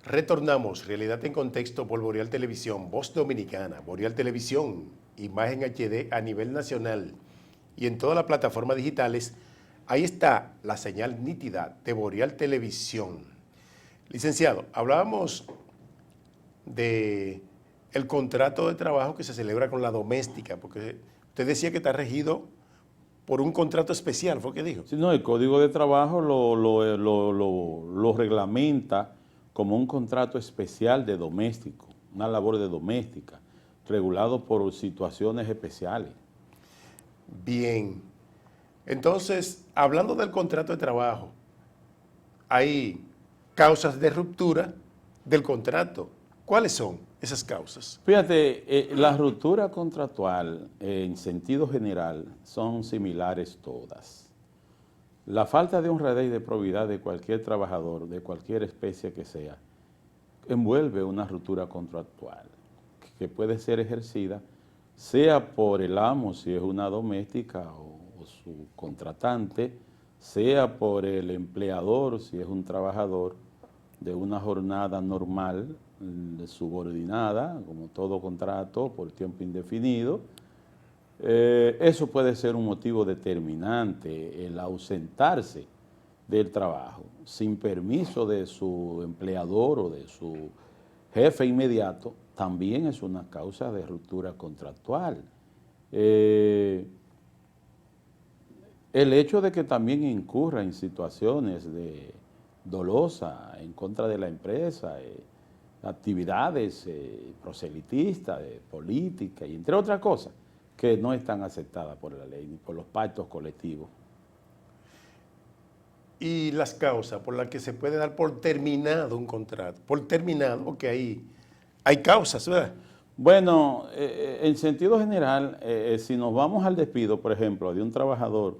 Retornamos, Realidad en Contexto por Boreal Televisión, Voz Dominicana, Boreal Televisión, imagen HD a nivel nacional y en todas las plataformas digitales. Ahí está la señal nítida de Boreal Televisión. Licenciado, hablábamos de el contrato de trabajo que se celebra con la doméstica, porque usted decía que está regido por un contrato especial, ¿fue que dijo? Sí, no, el Código de Trabajo lo reglamenta como un contrato especial de doméstico, una labor de doméstica, regulado por situaciones especiales. Bien. Entonces, hablando del contrato de trabajo, hay causas de ruptura del contrato. ¿Cuáles son esas causas? Fíjate, la ruptura contractual en sentido general son similares todas. La falta de honradez y de probidad de cualquier trabajador, de cualquier especie que sea, envuelve una ruptura contractual que puede ser ejercida sea por el amo, si es una doméstica o su contratante, sea por el empleador, si es un trabajador de una jornada normal, subordinada, como todo contrato por tiempo indefinido. Eso puede ser un motivo determinante, el ausentarse del trabajo sin permiso de su empleador o de su jefe inmediato, también es una causa de ruptura contractual. El hecho de que también incurra en situaciones de dolosa en contra de la empresa, actividades proselitistas, de política y entre otras cosas que no están aceptadas por la ley ni por los pactos colectivos. Y las causas por las que se puede dar por terminado un contrato, por terminado, porque ahí hay causas, ¿verdad? Bueno, en sentido general, si nos vamos al despido, por ejemplo, de un trabajador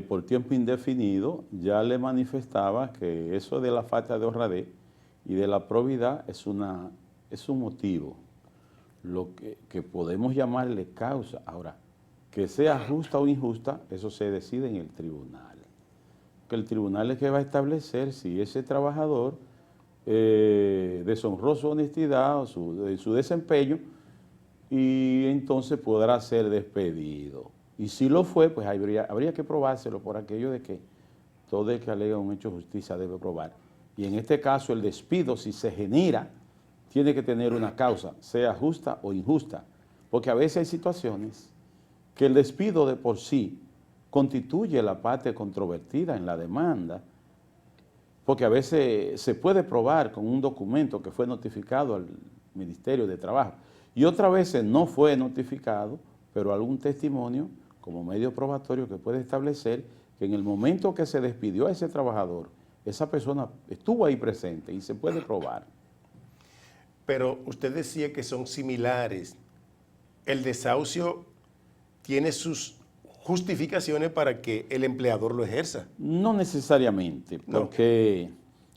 por tiempo indefinido, ya le manifestaba que eso de la falta de honradez y de la probidad es un motivo, lo que podemos llamarle causa. Ahora, que sea justa o injusta, eso se decide en el tribunal. Que el tribunal es que va a establecer si ese trabajador deshonró su honestidad o su desempeño y entonces podrá ser despedido. Y si lo fue, pues habría que probárselo por aquello de que todo el que alega un hecho de justicia debe probar. Y en este caso el despido, si se genera, tiene que tener una causa, sea justa o injusta, porque a veces hay situaciones que el despido de por sí constituye la parte controvertida en la demanda, porque a veces se puede probar con un documento que fue notificado al Ministerio de Trabajo y otras veces no fue notificado, pero algún testimonio como medio probatorio que puede establecer que en el momento que se despidió a ese trabajador, esa persona estuvo ahí presente y se puede probar. Pero usted decía que son similares. El desahucio tiene sus justificaciones para que el empleador lo ejerza. No necesariamente, porque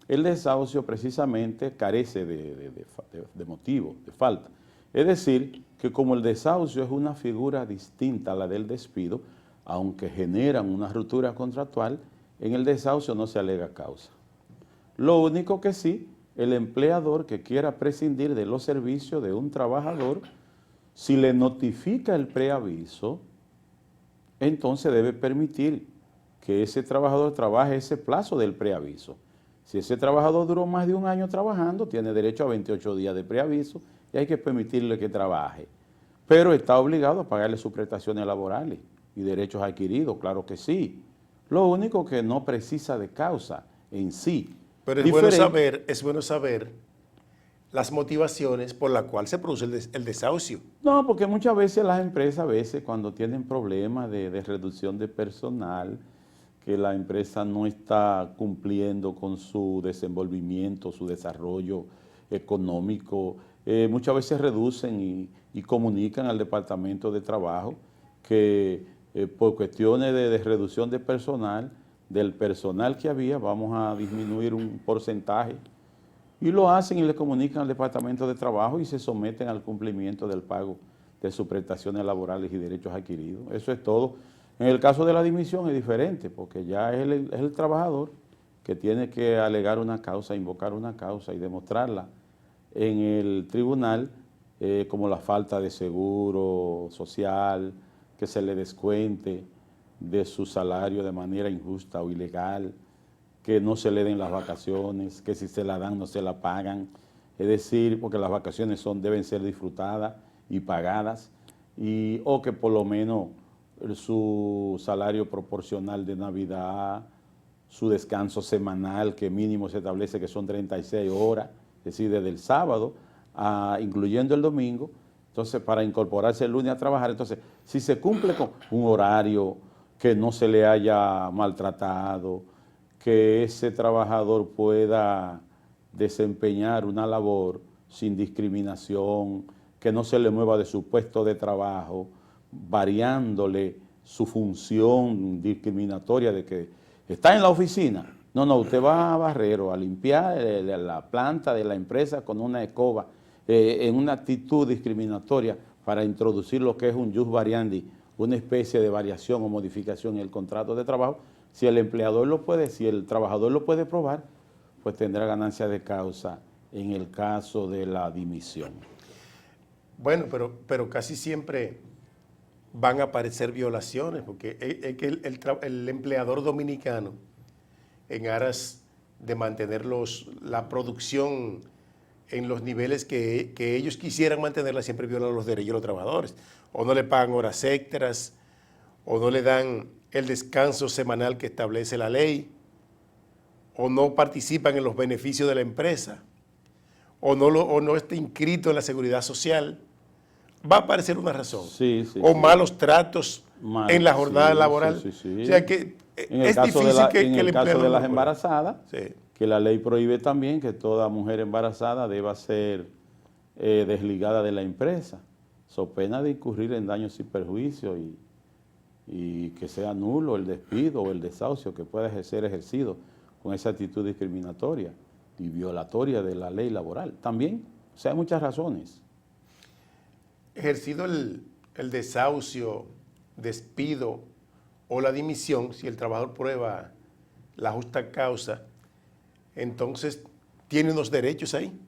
el desahucio precisamente carece de motivo, de falta. Es decir, que como el desahucio es una figura distinta a la del despido, aunque generan una ruptura contractual, en el desahucio no se alega causa. Lo único que sí, el empleador que quiera prescindir de los servicios de un trabajador, si le notifica el preaviso, entonces debe permitir que ese trabajador trabaje ese plazo del preaviso. Si ese trabajador duró más de un año trabajando, tiene derecho a 28 días de preaviso y hay que permitirle que trabaje. Pero está obligado a pagarle sus prestaciones laborales y derechos adquiridos, claro que sí. Lo único que no precisa de causa en sí. Pero es bueno saber las motivaciones por las cuales se produce el desahucio. No, porque muchas veces las empresas, cuando tienen problemas de reducción de personal, que la empresa no está cumpliendo con su desenvolvimiento, su desarrollo económico, muchas veces reducen y comunican al Departamento de Trabajo que por cuestiones de reducción de personal, del personal que había, vamos a disminuir un porcentaje. Y lo hacen y le comunican al Departamento de Trabajo y se someten al cumplimiento del pago de sus prestaciones laborales y derechos adquiridos. Eso es todo. En el caso de la dimisión es diferente, porque ya es el trabajador que tiene que alegar una causa, invocar una causa y demostrarla en el tribunal, como la falta de seguro social, que se le descuente de su salario de manera injusta o ilegal, que no se le den las vacaciones, que si se la dan no se la pagan, es decir, porque las vacaciones deben ser disfrutadas y pagadas, o que por lo menos su salario proporcional de Navidad, su descanso semanal, que mínimo se establece que son 36 horas, es decir, desde el sábado, incluyendo el domingo, entonces para incorporarse el lunes a trabajar. Entonces, si se cumple con un horario, que no se le haya maltratado, que ese trabajador pueda desempeñar una labor sin discriminación, que no se le mueva de su puesto de trabajo, variándole su función discriminatoria de que está en la oficina. No, usted va a barrer o a limpiar la planta de la empresa con una escoba, en una actitud discriminatoria para introducir lo que es un jus variandi, una especie de variación o modificación en el contrato de trabajo. Si el trabajador lo puede probar, pues tendrá ganancia de causa en el caso de la dimisión. Bueno, pero casi siempre van a aparecer violaciones, porque es que el empleador dominicano, en aras de mantener la producción en los niveles que ellos quisieran mantenerla, siempre violan los derechos de los trabajadores. O no le pagan horas extras, o no le dan el descanso semanal que establece la ley, o no participan en los beneficios de la empresa, o no está inscrito en la seguridad social. Va a aparecer una razón. Sí, malos tratos en la jornada laboral. O sea que es difícil que en el caso de las embarazadas, sí, que la ley prohíbe también que toda mujer embarazada deba ser desligada de la empresa, so pena de incurrir en daños y perjuicios y que sea nulo el despido o el desahucio que pueda ser ejercido con esa actitud discriminatoria y violatoria de la ley laboral. También, o sea, hay muchas razones. Ejercido el desahucio, despido o la dimisión, si el trabajador prueba la justa causa, entonces tiene unos derechos ahí.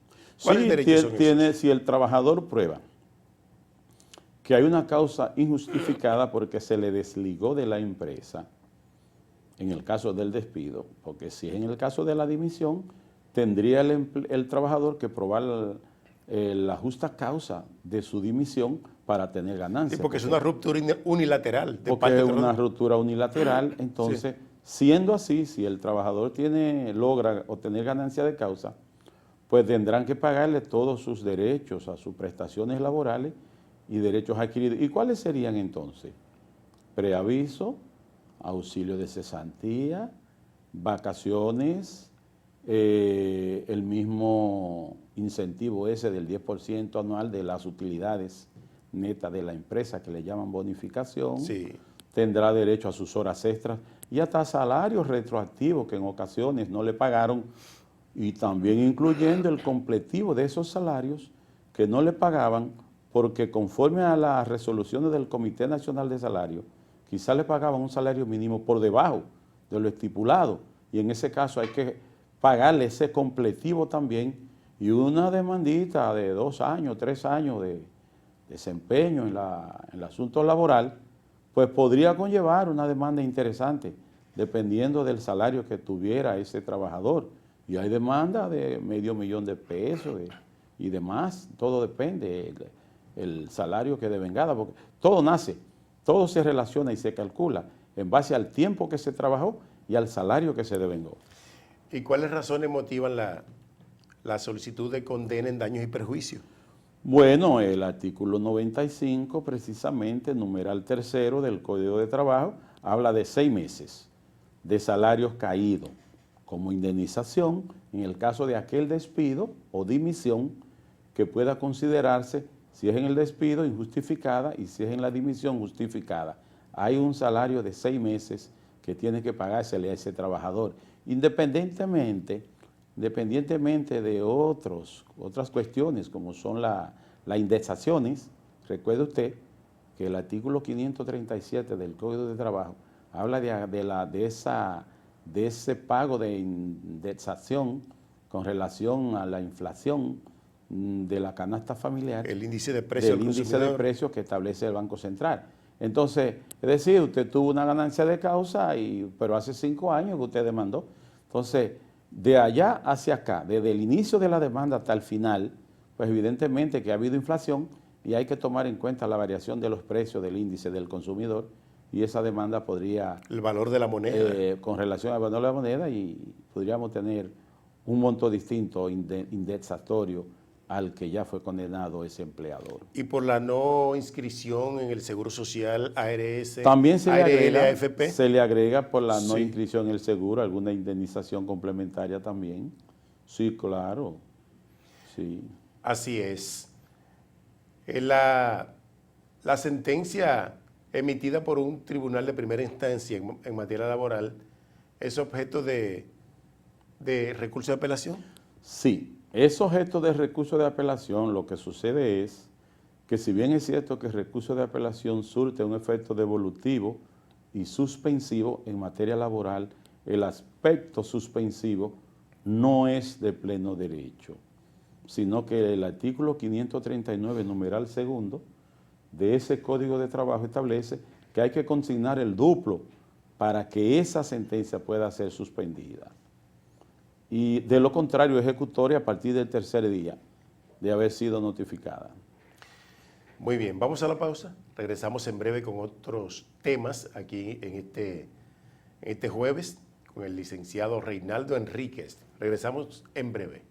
¿Cuáles derechos son esos? Si el trabajador prueba que hay una causa injustificada porque se le desligó de la empresa, en el caso del despido, porque si es en el caso de la dimisión, tendría el trabajador que probar la justa causa de su dimisión para tener ganancias. Sí, porque es una ruptura unilateral. Porque es una ruptura unilateral, entonces, sí, siendo así, si el trabajador logra obtener ganancia de causa, pues tendrán que pagarle todos sus derechos a sus prestaciones laborales y derechos adquiridos. ¿Y cuáles serían entonces? Preaviso, auxilio de cesantía, vacaciones, el mismo incentivo ese del 10% anual de las utilidades netas de la empresa, que le llaman bonificación, sí, tendrá derecho a sus horas extras y hasta salarios retroactivos que en ocasiones no le pagaron, y también incluyendo el completivo de esos salarios que no le pagaban porque conforme a las resoluciones del Comité Nacional de Salario, quizás le pagaban un salario mínimo por debajo de lo estipulado, y en ese caso hay que pagarle ese completivo también, y una demandita de 2 años, 3 años de desempeño en el asunto laboral, pues podría conllevar una demanda interesante, dependiendo del salario que tuviera ese trabajador. Y hay demanda de $500,000 de pesos y demás, todo depende el salario que devengada, porque todo se relaciona y se calcula en base al tiempo que se trabajó y al salario que se devengó. ¿Y cuáles razones motivan la solicitud de condena en daños y perjuicios? Bueno, el artículo 95, precisamente, numeral 3 del Código de Trabajo, habla de 6 meses de salarios caídos como indemnización en el caso de aquel despido o dimisión que pueda considerarse, si es en el despido, injustificada, y si es en la dimisión, justificada. Hay un salario de 6 meses que tiene que pagársele a ese trabajador, independientemente de otras cuestiones, como son las indexaciones. Recuerde usted que el artículo 537 del Código de Trabajo habla de de ese pago de indexación con relación a la inflación de la canasta familiar, El índice de precio del índice de precios que establece el Banco Central. Entonces, es decir, usted tuvo una ganancia de causa, pero hace 5 años que usted demandó. Entonces, de allá hacia acá, desde el inicio de la demanda hasta el final, pues evidentemente que ha habido inflación y hay que tomar en cuenta la variación de los precios del índice del consumidor, y esa demanda podría... El valor de la moneda. con relación al valor de la moneda, y podríamos tener un monto distinto indexatorio al que ya fue condenado ese empleador. Y por la no inscripción en el Seguro Social, ARS, También se ARL, AFP. se le agrega por la no Sí. inscripción en el seguro alguna indemnización complementaria también. Sí, claro. Sí. Así es. La sentencia emitida por un tribunal de primera instancia en materia laboral es objeto de recurso de apelación. Sí, es objeto de recurso de apelación. Lo que sucede es que, si bien es cierto que el recurso de apelación surte un efecto devolutivo y suspensivo en materia laboral, el aspecto suspensivo no es de pleno derecho, sino que el artículo 539, numeral segundo, de ese Código de Trabajo establece que hay que consignar el duplo para que esa sentencia pueda ser suspendida. Y de lo contrario, ejecutoria a partir del tercer día de haber sido notificada. Muy bien, vamos a la pausa. Regresamos en breve con otros temas aquí en este jueves con el licenciado Reinaldo Enríquez. Regresamos en breve.